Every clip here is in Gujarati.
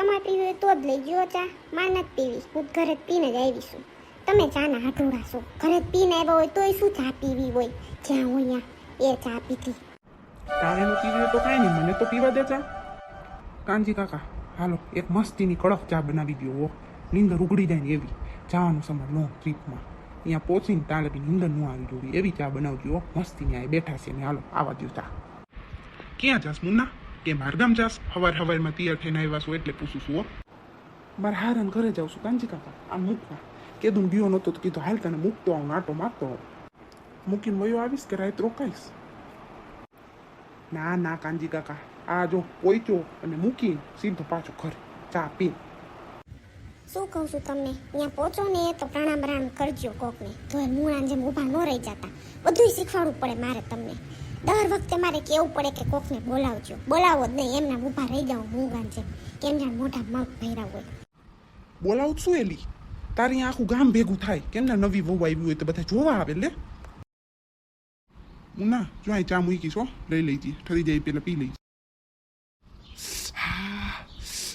તમારે પીવી હોય તો જ લઈ ગયો ચા. માં નથી પીવી, હું ઘરે જ પીને જ આવીશું. તમે ચાના હાટોડા છો, ઘરે જ પીને આવ્યા હોય તોય શું ચા પીવી હોય? જ્યાં હોય ત્યાં એ ચા પીધી. તારે નું પીવી તો કાંઈ નહીં, મને તો પીવા દે ચા. કાનજી કાકા હાલો એક મસ્તીની કડક ચા બનાવી દો. હો નીંદર ઉગડી જાય ને એવી. જવાનું સમય લોંગ ટ્રીપમાં અહીંયા પહોંચીને તાલે બી નીંદર ન આવી જોડી એવી ચા બનાવજો. મસ્તીની આ બેઠા છે ને હાલો આવા દો ચા. ક્યાં જાસ મુન્ના? કે મારગામ જાસ? હવારમાં તૈયાર થઈને આવ્યા છો એટલે પૂછું છું. હો મારે હારાન ઘરે જાઉં છું કાનજી કાકા. આમ મૂકવા કીધું ગયો નહોતો તો કીધું હાલ તને મૂકતો આવું, નાટો મારતો આવું. મૂકીને વયો આવીશ કે રાત રોકાઈશ? ના ના કાનજી કાકા, આ જો પોઈચો અને મૂકી સીધો પાછો ઘરે ચા પી. શું કહું છું તમને, ત્યાં પહોંચો ને તો પ્રણામ કરજો કોકને. તો મૂળાને જેમ ઊભા ન રહી જતા. બધું શીખવાડવું પડે મારે તમને. દર વખતે મારે કહેવું પડે કે કોકને બોલાવજો. બોલાવો જ નહીં, એમના ઊભા રહી જાઓ મૂંગાને જેમ, કેમ જાણ મોઢા મગ ભર્યા હોય. બોલાવું શું એલી? તારી આખું ગામ ભેગું થાય. કેમ ના નવી વહુ આવી હોય તો બધા જોવા આવે લે. મુન્ના જો અહીં ચા મૂકી છો, લઈ લેજે. ઠરી જાય પેલા પી લઈ.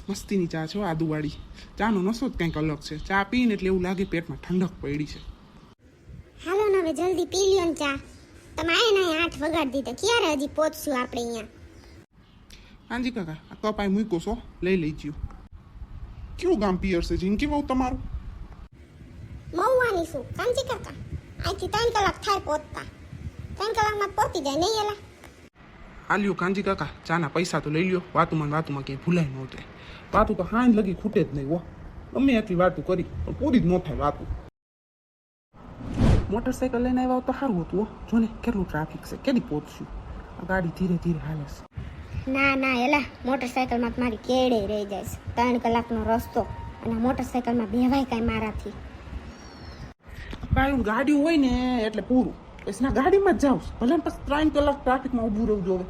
મસ્તીની ચા છે આદુવાળી. ચાનો નશો જ કંઈક અલગ છે. ચા પીને એટલે એવું લાગે પેટમાં ઠંડક પડી છે. હાલો ને હવે જલ્દી પી લ્યો ને ચા. તમે આને 8 વગાડી દીધા, ક્યારે હજી પહોંચશું આપણે અહીંયા? હાજી કાકા આ કપ આ મૂકો છો, લઈ લેજો. કેવું ગામ પિયર છે જિંદગી બહુ તમારું? મહુવાની શું કાંજી કાકા, અહીંથી 3 કલાક થાય પહોંચતા. 3 કલાકમાં પહોંચી જાય નહીં એલા? આ લ્યો કાંજી કાકા ચાના પૈસા તો લઈ લ્યો. વાતુમાં ક્યાંય ભૂલાય ન ઉતરે. વાતું તો હાંજ લગી ખૂટે જ નહીં. હો ગમે એટલી વાતું કરી પણ પૂરી જ ન થાય વાતું. મોટરસાઇકલ લઈને આવ્યા તો સારું હતું. હો જો ને કેટલું ટ્રાફિક છે, કેદી પહોંચશું? આ ગાડી ધીરે ધીરે હાલે છે. ના એલા મોટરસાઇકલમાં તો મારી કેળે રહી જાય છે. 3 કલાકનો રસ્તો અને મોટરસાઇકલમાં બેવાય કાંઈ મારાથી. કાંઈ ગાડી હોય ને એટલે પૂરું. પછી ના ગાડીમાં જ જાઉં ભલે પછી 3 કલાક ટ્રાફિકમાં ઊભું રહેવું જોવે.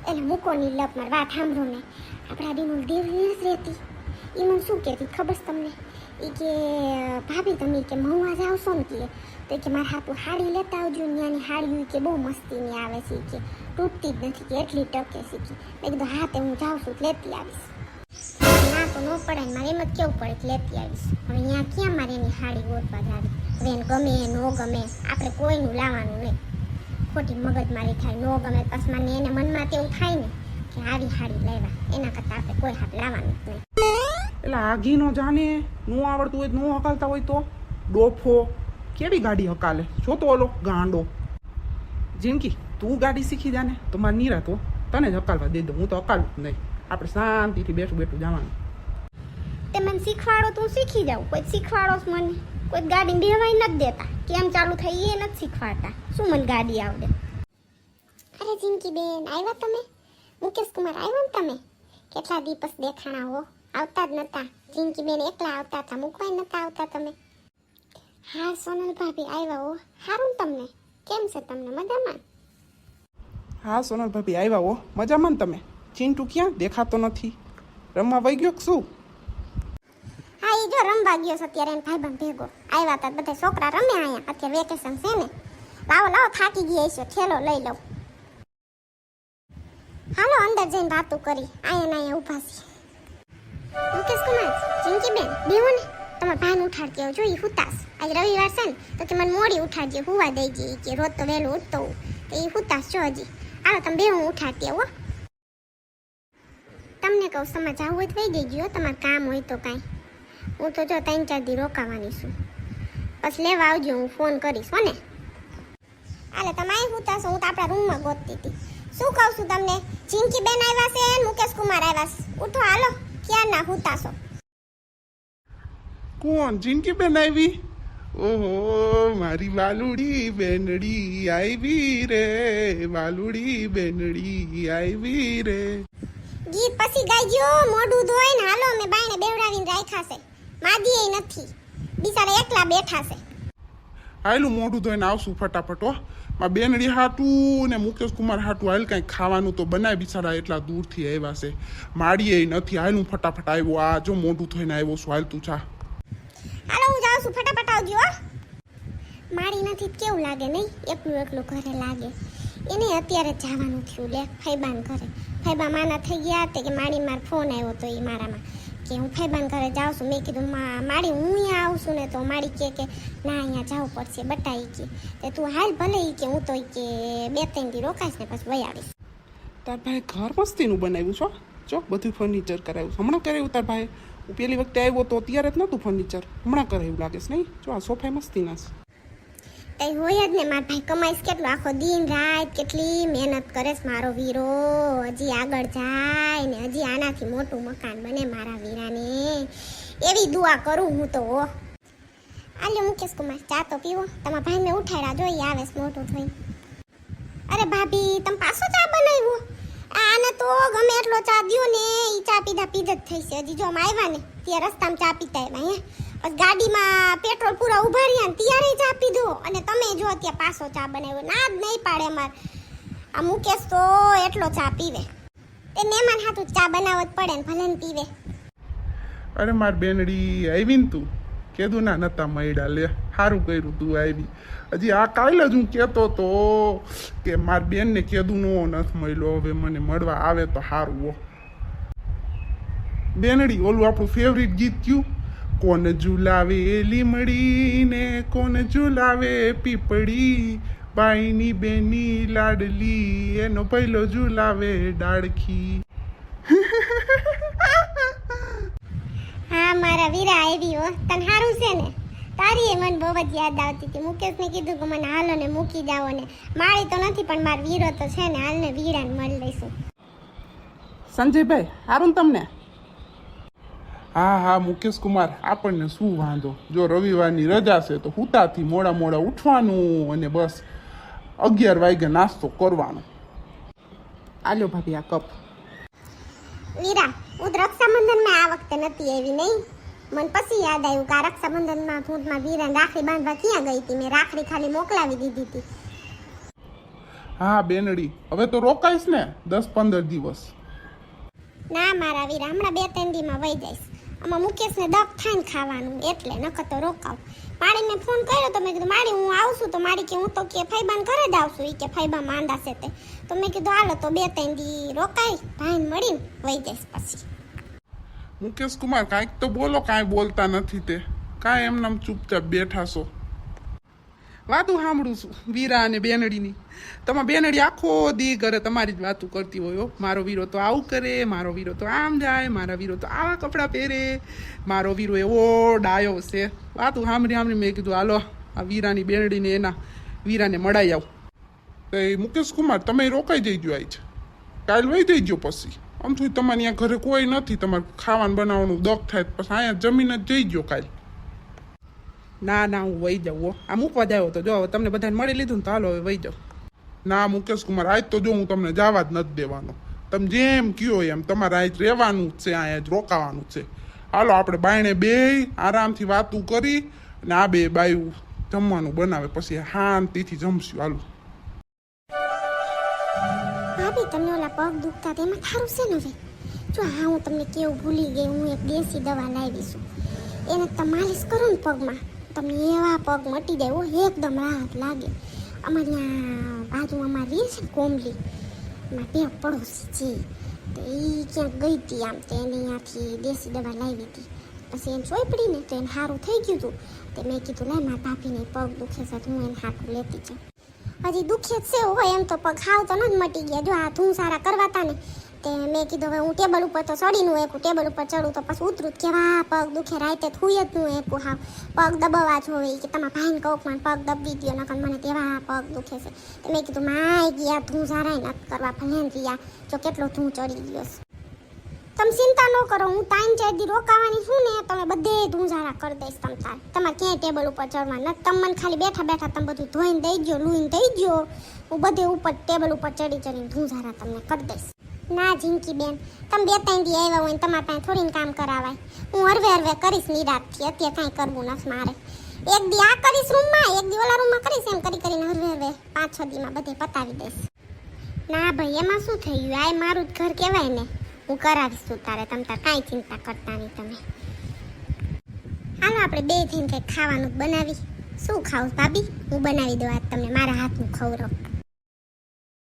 એટલે મૂકોની લપ માર વાત સાંભળો ને. આપણા દીનું દેવની જ રહેતી. એ મને શું કહેતી ખબર છે તમને? એ કે ભાભી તમે કે મહુવા જાવ છો ને તો કે મારા હાથું હાડી લેતા આવજો. ત્યાંની હાડી કે બહુ મસ્તીની આવે છે કે તૂટતી જ નથી કે એટલી ટકે છે કે. મેં કીધું હા તે હું જાઉં છું લેતી આવીશ. ના તો ન પડે ને મારે એમ જ કેવું પડે કે લેતી આવીશ. હવે અહીંયા ક્યાં મારે એની હાડી ગોતવા જાવી? હવે એને ગમે ન ગમે આપણે કોઈનું લાવવાનું નહીં. ખોટી મગજમારી થાય. ન ગમે પછી મને એને મનમાં તેવું થાય ને કે આવી હાડી લેવા, એના કરતાં આપણે કોઈ હાથ લાવવાનું જ નહીં. એટલે આગી નો જાને ન આવડતું હોય ન હકાલતા હોય તો ડોફો કેવી ગાડી હકાલે? જો તો ઓલો ગાંડો. જિંદગી તું ગાડી શીખી જાને તો મારે નિરાતો તને જ હકાલવા દે દો. હું તો હકાલું જ નહીં. આપણે શાંતિથી બેઠું જવાનું. તે મને શીખવાડો તો હું શીખી જાઉં. કોઈ શીખવાડો જ મને? કોઈ ગાડી બેવાય નથી દેતા. કેમ ચાલુ થઈ એ નથી શીખવાડતા. શું મને ગાડી આવડે? અરે જિંદગી બેન આવ્યા તમે? મુકેશ કુમાર આવ્યા ને તમે? કેટલા દિવસ દેખાણા હો, આવતા જ નતા. જિંદગી બેન એકલા આવતા હતા, મૂકવાય નતા આવતા તમે. હા સોનલ ભાભી આવ્યા હો. સારું તમને? કેમ છે તમને? મજામાં? હા સોનલ ભાભી આવ્યા હો. મજામાં ને તમે? ચિંટુ ક્યાં દેખાતો નથી? રમવા વહી ગયો શું? હા એ જો રમવા ગયો છે અત્યારે એને ભાઈબંધ ભેગો. આવ્યા હતા બધા છોકરા રમે અહીંયા. અત્યારે વેકેશન છે ને. લાવો થાકી ગયા છે, થેલો લઈ લઉં. હાલો અંદર જઈને વાતું કરી. અહીંયા ઊભા છે. મુકેશ કુમાર, જિંદગી બેન બેહો ને. તમારા ભાઈને ઉઠાડતી આવજો. એ હુતાસ. આજે રવિવાર છે ને તો કે મને મોડી ઉઠાડજે, હુવા દઈ જઈએ કે રોજ તો વહેલું ઉઠતો હું. તો એ હુતાસ છો હજી. હાલો તમે બે હું ઉઠાડતી આવો. તમને કહું સમજ આવું હોય તો વહી જજો. તમારે કામ હોય તો કાંઈ. હું તો જો 3-4 દી રોકાવાની છું. પછી લેવા આવજો, હું ફોન કરીશ હો ને. હાલે તમે અહીં હુતાશો, હું તો આપણા રૂમમાં ગોતતી હતી. શું કહું છું તમને? જિંદગી બેન આવ્યા છે, મુકેશ કુમાર આવ્યા છે. ઉઠો હાલો, ક્યાં ના હુતાશો? કોણ? જિંદગી બેન આવી? ઓહો મારી વાલુડી બેનડી આવી રે, વાલુડી બેનડી આવી રે. ગીત પછી ગાઈજો, મોઢું ધોઈ ને હાલો. અમે બાયને બેવડાવીને રાખ્યા છે. માદીએ નથી, બિચારા એકલા બેઠા છે. હાલું મોઢું ધોઈને આવશું ફટાફટ. હો માં બેનડી હાટું ને મુકેશ કુમાર હાટું હાલ કંઈક ખાવાનું તો બનાય. બિચારા એટલા દૂરથી આવ્યા છે, માડીએ નથી. હાલું ફટાફટ આવ્યો. આ જો મોઢું ધોઈને આવ્યો છું. હાલ તું ચા. હાલો હું જાઉં છું, ફટાફટ આવજો. મારી નથી કેવું લાગે નહીં? એકલું ઘરે લાગે. એને અત્યારે જવાનું થયું લે ફૈબાન ઘરે. ફૈબા માના થઈ ગયા તે કે મારી માર ફોન આવ્યો તો એ મારામાં કે હું ફેબાન ઘરે જાઉં છું. મેં કીધું માડી હું અહીંયા આવું છું ને તો માડી કે ના અહીંયા જવું પડશે બટા કે તું હાલ ભલે કે હું તો કે 2-3 દી રોકાઈશ ને પછી વહી આવીશ. તાર ભાઈ ઘર મસ્તીનું બનાવ્યું છો જો બધું ફર્નિચર કરાવ્યું હમણાં કરાવ્યું તાર ભાઈ હું પેલી વખતે આવ્યો તો ત્યારે જ નહોતું ફર્નિચર હમણાં કરાવ્યું લાગે છે નહીં જો આ સોફા મસ્તીના છે. કઈ હોય જ ને મારા ભાઈ કમાઈશ કેટલો આખો દિન રાત કેટલી મહેનત કરે છે મારો વીરો હજી આગળ જાય ને હજી આનાથી મોટું મકાન બને મારા વીરાને એવી દુઆ કરું હું તો. આલે મુકેશ કુમાર ચા તો પીવો તમારા ભાઈને ઉઠાડ્યા જોઈએ આવે છે મોટું થઈ. અરે ભાભી તમે પાછો ચા બનાવ્યો આને તો ગમે એટલો ચા દ્યો ને ઈ ચા પીધા જ થઈ છે. હજી જો અમે આવ્યા ને ત્યાં રસ્તામાં ચા પીતા આવ્યા હે પછી ગાડીમાં પેટ્રોલ પૂરા ઉભા રહ્યા ને ત્યારે ચા પીધો અને તમે જો ત્યાં પાછો ચા બનાવ્યો ના જ નહીં પાડે અમાર આ મુકેશ તો એટલો ચા પીવે તે મહેમાન હાથું ચા બનાવવો જ પડે ને ભલે ને પીવે. અરે માર બેનડી આવી ને તું કીધું ના નતા મળ્યા લે સારું કર્યું તું આવી. હજી આ કાલે જ હું કહેતો તો કે મારી બેનને કીધું નો નથી મળ્યો હવે મને મળવા આવે તો સારું હો. બેનડી ઓલું આપણું ફેવરિટ ગીત કયું કોણ ઝુલાવે લીમડી ને કોણ ઝુલાવે પીપળી બાઈની બેની લાડલી એનો પહેલો ઝુલાવે ડાળખી. હા મારા વીરા આવી હો તને સારું છે ને તારી એ મને બહુ જ યાદ આવતી હતી. મુકેશને કીધું કે મને હાલો ને મૂકી જાઓ ને માળી તો નથી પણ મારો વીરો તો છે ને હાલ ને વીરાને મળી લઈશું. સંજયભાઈ સારું તમને? હા મુકેશ કુમાર આપણને શું વાંધો જો રવિવારની રજા છે તો હુતાથી મોડા ઉઠવાનું અને બસ 11 વાગે નાસ્તો કરવાનો. આલ્યો ભાભી આ કપ. વીરા હું રક્ષાબંધનમાં આ વખતે નથી આવી નહીં મને પછી યાદ આવ્યું કે આ રક્ષાબંધનમાં હું મારા વીરાને રાખડી બાંધવા ક્યાં ગઈ હતી મેં રાખડી ખાલી મોકલાવી દીધી હતી. હા બેનડી હવે તો રોકાઈશ ને 10-15 દિવસ. ના મારા વીરા હમણાં 2-3 દીમાં વહી જઈશ. આમાં મુકેશને દક થાઈને ખાવાનું એટલે નકર તો રોકાવ. માડીને ફોન કર્યો તો મેં કીધું માડી હું આવું છું તો માડી કે હું તો કે ફૈબાન ઘરે જ આવશું એ કે ફૈબા માંદા છે તે તો મેં કીધું હાલો તો 2-3 દી રોકાઈ ભાઈને મળીને વહી જઈશ પછી. મુકેશ કુમાર કાંઈક તો બોલો કાંઈ બોલતા નથી તે કાંઈ એમનામ ચૂપચાપ બેઠા છો. વાતું સાંભળું છું વીરા અને બેનડીની. તમારા બેનડી આખો દી ઘરે તમારી જ વાતું કરતી હોય મારો વીરો તો આવું કરે મારો વીરો તો આમ જાય મારા વીરો તો આવા કપડાં પહેરે મારો વીરો એવો ડાયો છે. વાતું સાંભળી મેં કીધું હાલો આ વીરાની બેનડીને એના વીરાને મળાઈ આવું. તો એ મુકેશ કુમાર તમે રોકાઈ જઈજો આજ કાલ વહી જઈજો પછી આમ થયું તમારે અહીંયા ઘરે કોઈ નથી તમારે ખાવાનું બનાવવાનું દક થાય પછી અહીંયા જમીન જ જઈજો કાલ. ના હું વહી જાઉં આ મૂકવા જાવ તો જો તમને બધાને મળી લીધું ને તો હાલો હવે વહી જાઉં. ના મુકેશ કુમાર આજ તો જો હું તમને જવા જ નથી દેવાનો. તમે જેમ કયો એમ તમારે આજ રહેવાનું જ છે અહીંયા જ રોકાવાનું છે. હાલો આપણે બાયણે બે આરામથી વાતું કરી અને આ બે બાયું જમવાનું બનાવે પછી શાંતિથી જમશું. હાલો ભાભી તમને ઓલા પગ દુખતા તેમાં થારું છે ને હવે જો હા હું તમને કેવું ભૂલી ગઈ હું એક દેશી દવા લાવી છું એને તમે માલિશ કરો ને પગમાં તમને એવા પગ મટી જાય હો એકદમ રાહત લાગે. અમારે ત્યાં બાજુમાં અમારી રહે છે ને કોમલી એમાં બે પડોશી છે તો એ ક્યાંક ગઈ હતી આમ તો એને અહીંયાથી દેશી દવા લાવી હતી પછી એને ચોઈ પડી ને તો એને સારું થઈ ગયું હતું તો મેં કીધું લાય મારા ભાભીને પગ દુખે છે હું એને હાથું લેતી છું. હજી દુખે જ છે હોય એમ તો પગ હાવ તો નથી મટી ગયા જો આ ધૂં સારા કરવાતા ને તે મેં કીધું હવે હું ટેબલ ઉપર તો ચડીનું એકું ટેબલ ઉપર ચડું તો પછી ઉતરું કેવા પગ દુખે રાતે થુય જ નું એકું હાવ પગ દબાવવા જોવે કે તમારા ભાઈને કહું પણ પગ દબી દો નકર મને તેવા પગ દુખે છે તો મેં કીધું માય ગયા ધૂં સારા નથી કરવા ભલે રહ્યા જો કેટલો ધૂં ચડી ગયો છે. તમે ચિંતા ન કરો હું 3-4 દી રોકાવાની છું ને તમે બધે ધૂંઝારા કરી દઈશ તમારે ક્યાંય ટેબલ ઉપર ચડવા નથી. તમે મને ખાલી બેઠા તમે બધું ધોઈને દઈ ગયો લૂઈને દઈ ગયો હું બધે ઉપર ટેબલ ઉપર ચડીને ધૂંઝારા તમને કરી દઈશ. ના જિંકી બેન તમે 2-3 દી આવ્યા હોય ને તમારા પાસે થોડીને કામ કરાવાય હું હરવે કરીશ નિરાતથી અત્યારે કાંઈ કરવું નથી મારે. એક દી આ કરીશ રૂમમાં એક દી ઓલા રૂમમાં કરીશ એમ કરીને હરવે 5-6 દીમાં બધે પતાવી દઈશ. ના ભાઈ એમાં શું થઈ ગયું આ મારું જ ઘર કહેવાય ને હું કરાવીશ તું તારે તમે તાર કાંઈ ચિંતા કરતા નહીં તમે. હાલો આપણે બે થઈને કંઈક ખાવાનું બનાવી શું ખાવું ભાભી હું બનાવી દઉં આજ તમને મારા હાથનું ખવડાવ.